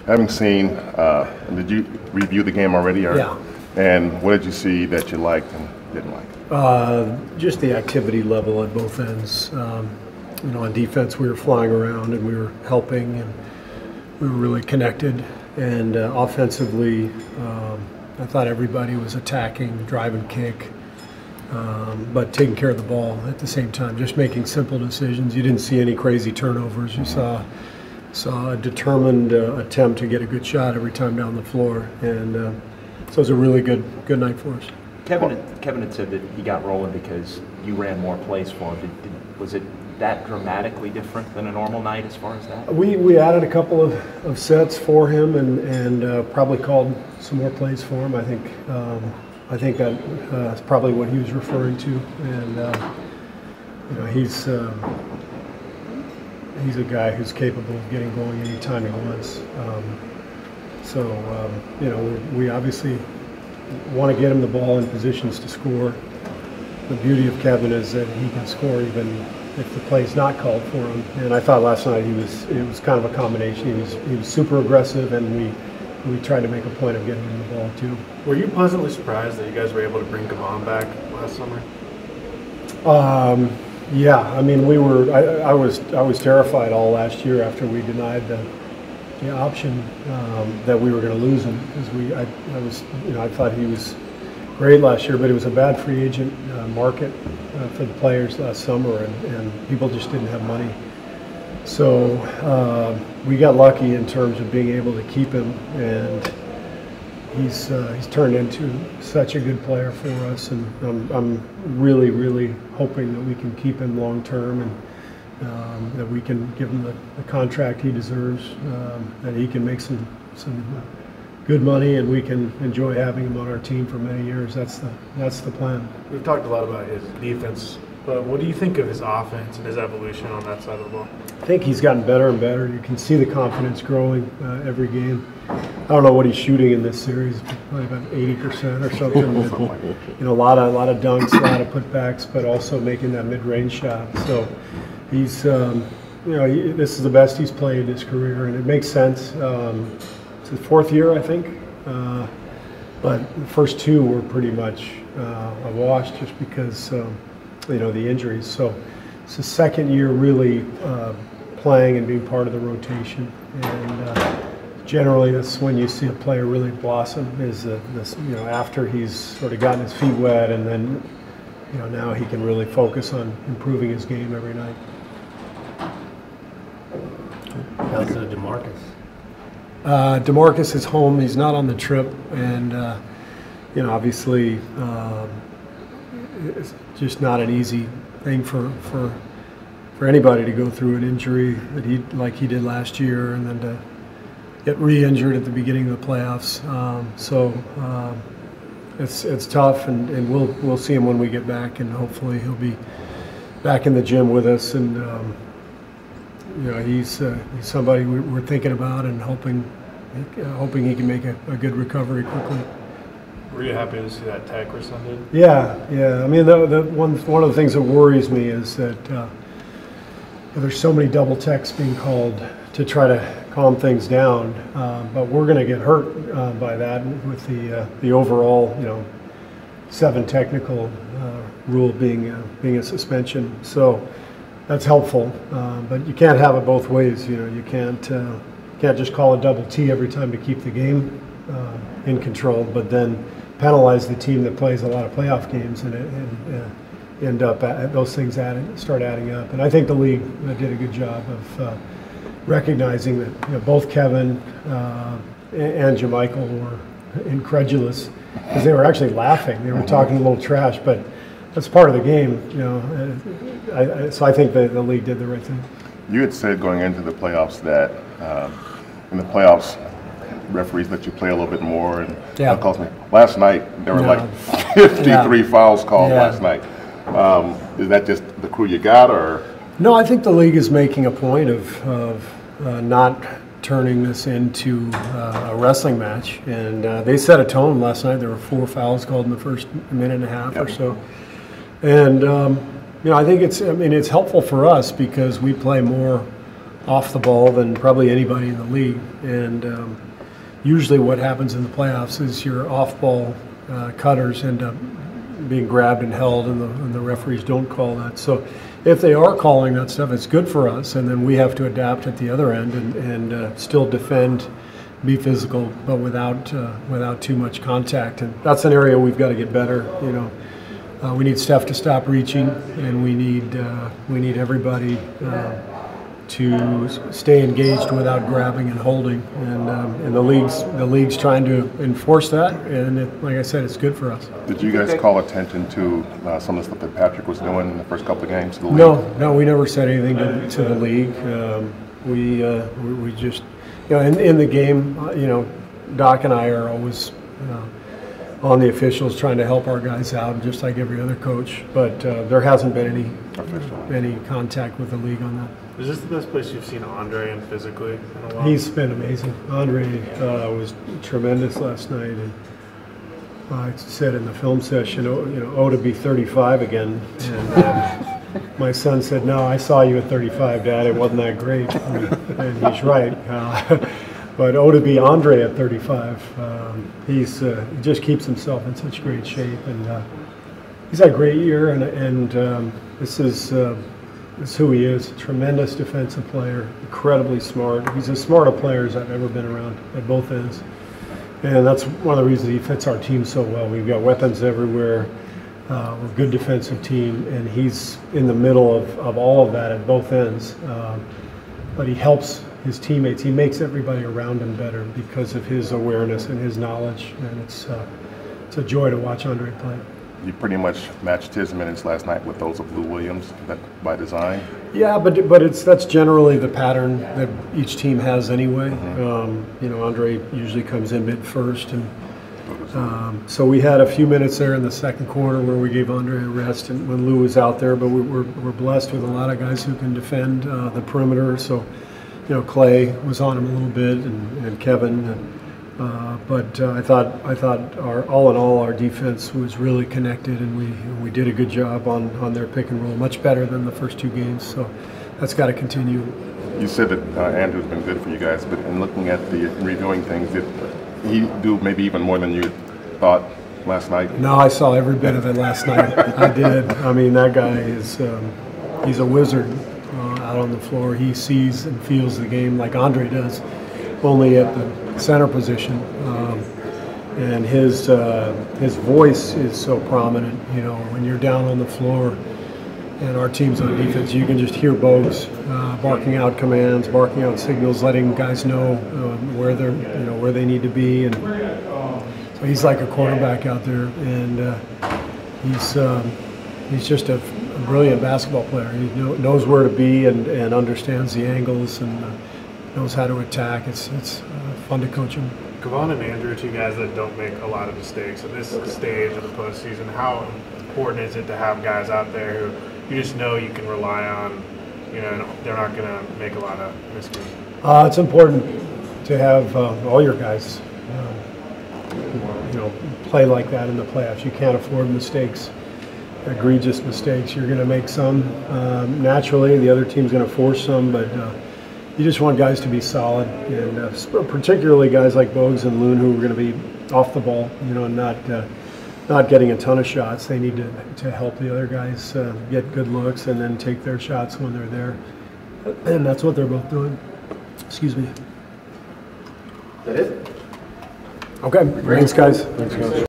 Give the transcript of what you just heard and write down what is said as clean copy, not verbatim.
Having seen, did you review the game already? Or, yeah. And what did you see that you liked and didn't like? Just the activity level at both ends. You know, on defense we were flying around and we were helping and we were really connected. And offensively, I thought everybody was attacking, drive and kick, but taking care of the ball at the same time, just making simple decisions. You didn't see any crazy turnovers. You saw a determined attempt to get a good shot every time down the floor. And so it was a really good night for us. Kevin had said that he got rolling because you ran more plays for him. Was it that dramatically different than a normal night as far as that? We added a couple of sets for him and probably called some more plays for him. I think that's probably what he was referring to. And you know, he's a guy who's capable of getting going anytime he wants. You know, we obviously want to get him the ball in positions to score. The beauty of Kevin is that he can score even if the play's not called for him. And I thought last night it was kind of a combination. He was super aggressive, and we tried to make a point of getting him the ball too. Were you pleasantly surprised that you guys were able to bring Gavon back last summer? Yeah, I mean I was terrified all last year after we denied the option that we were going to lose him, because I thought he was great last year, but it was a bad free agent market for the players last summer, and people just didn't have money. So we got lucky in terms of being able to keep him, and he's turned into such a good player for us, and I'm really hoping that we can keep him long term, and that we can give him the contract he deserves, that he can make some good money, and we can enjoy having him on our team for many years. That's the plan. We've talked a lot about his defense, but what do you think of his offense and his evolution on that side of the ball? I think he's gotten better and better. You can see the confidence growing every game. I don't know what he's shooting in this series, probably about 80% or something. You know, a lot of dunks, a lot of putbacks, but also making that mid-range shot. So he's, you know, this is the best he's played in his career, and it makes sense. It's his fourth year, I think, but the first two were pretty much a wash just because, you know, the injuries. So it's his second year really playing and being part of the rotation, and generally that's when you see a player really blossom, is this, you know, after he's sort of gotten his feet wet, and then, you know, now he can really focus on improving his game every night. How's DeMarcus? DeMarcus is home. He's not on the trip, and you know, obviously, it's just not an easy thing for anybody to go through an injury that like he did last year, and then to get re-injured at the beginning of the playoffs. It's tough, and we'll see him when we get back, and hopefully he'll be back in the gym with us, and you know, he's somebody we're thinking about and hoping he can make a good recovery quickly. Were you happy to see that tag rescinded? Yeah. I mean, one of the things that worries me is that there's so many double techs being called to try to calm things down, but we're going to get hurt by that with the overall, you know, 7 technical rule being a suspension. So that's helpful, but you can't have it both ways. You know, you can't just call a double T every time to keep the game in control, but then penalize the team that plays a lot of playoff games, and end up those things start adding up. And I think the league did a good job of recognizing that, you know, both Kevin and Jermichael were incredulous, because they were actually laughing. They were talking a little trash, but that's part of the game, you know. So I think the league did the right thing. You had said going into the playoffs that in the playoffs, referees let you play a little bit more, and that cost me. Last night there were like 53 fouls called last night. Is that just the crew you got, or? No, I think the league is making a point of not turning this into a wrestling match, and they set a tone last night. There were 4 fouls called in the first minute and a half or so, and you know, I think it's helpful for us because we play more off the ball than probably anybody in the league. And usually what happens in the playoffs is your off-ball cutters end up being grabbed and held, and the referees don't call that. So if they are calling that stuff, it's good for us, and then we have to adapt at the other end and still defend, be physical, but without too much contact. And that's an area we've got to get better. We need Steph to stop reaching, and we need everybody to stay engaged without grabbing and holding. And the league's trying to enforce that, and like I said, it's good for us. Did you guys call attention to some of the stuff that Patrick was doing in the first couple of games of the league? No, we never said anything to the league. We just, in the game, Doc and I are always on the officials trying to help our guys out, just like every other coach. But there hasn't been any contact with the league on that. Is this the best place you've seen Andre in physically in a while? He's been amazing. Andre was tremendous last night, and I said in the film session, to be 35 again. And my son said, "No, I saw you at 35, Dad. It wasn't that great." And he's right. But to be Andre at 35, he just keeps himself in such great shape, and he's had a great year. And this is who he is. Tremendous defensive player, incredibly smart. He's as smart a player as I've ever been around at both ends. And that's one of the reasons he fits our team so well. We've got weapons everywhere. We're a good defensive team, and he's in the middle of all of that at both ends. But he helps his teammates. He makes everybody around him better because of his awareness and his knowledge. And it's a joy to watch Andre play. You pretty much matched his minutes last night with those of Lou Williams, that by design. Yeah, but that's generally the pattern that each team has anyway. Mm-hmm. Andre usually comes in mid first, and so we had a few minutes there in the second quarter where we gave Andre a rest, and when Lou was out there. But we're blessed with a lot of guys who can defend the perimeter. So, Clay was on him a little bit, and Kevin. But I thought all in all our defense was really connected, and we did a good job on their pick and roll, much better than the first two games. So that's got to continue. You said that Andrew's been good for you guys, but in looking at reviewing things, did he do maybe even more than you thought last night? No, I saw every bit of it last night. I did. I mean, that guy is he's a wizard out on the floor. He sees and feels the game like Andre does, only at the center position, and his voice is so prominent. When you're down on the floor and our team's on defense, you can just hear Bogut barking out commands, barking out signals, letting guys know where they need to be, and so he's like a quarterback out there, and he's just a brilliant basketball player. He knows where to be and understands the angles and knows how to attack. It's fun to coach him. Kevon and Andrew are two guys that don't make a lot of mistakes at this stage of the postseason. How important is it to have guys out there who you just know you can rely on? And they're not going to make a lot of mistakes. It's important to have all your guys, play like that in the playoffs. You can't afford mistakes, egregious mistakes. You're going to make some naturally. The other team's going to force some, but you just want guys to be solid, and particularly guys like Bogut and Looney who are going to be off the ball, and not getting a ton of shots. They need to help the other guys get good looks and then take their shots when they're there, and that's what they're both doing. Excuse me. That it? Okay, thanks guys.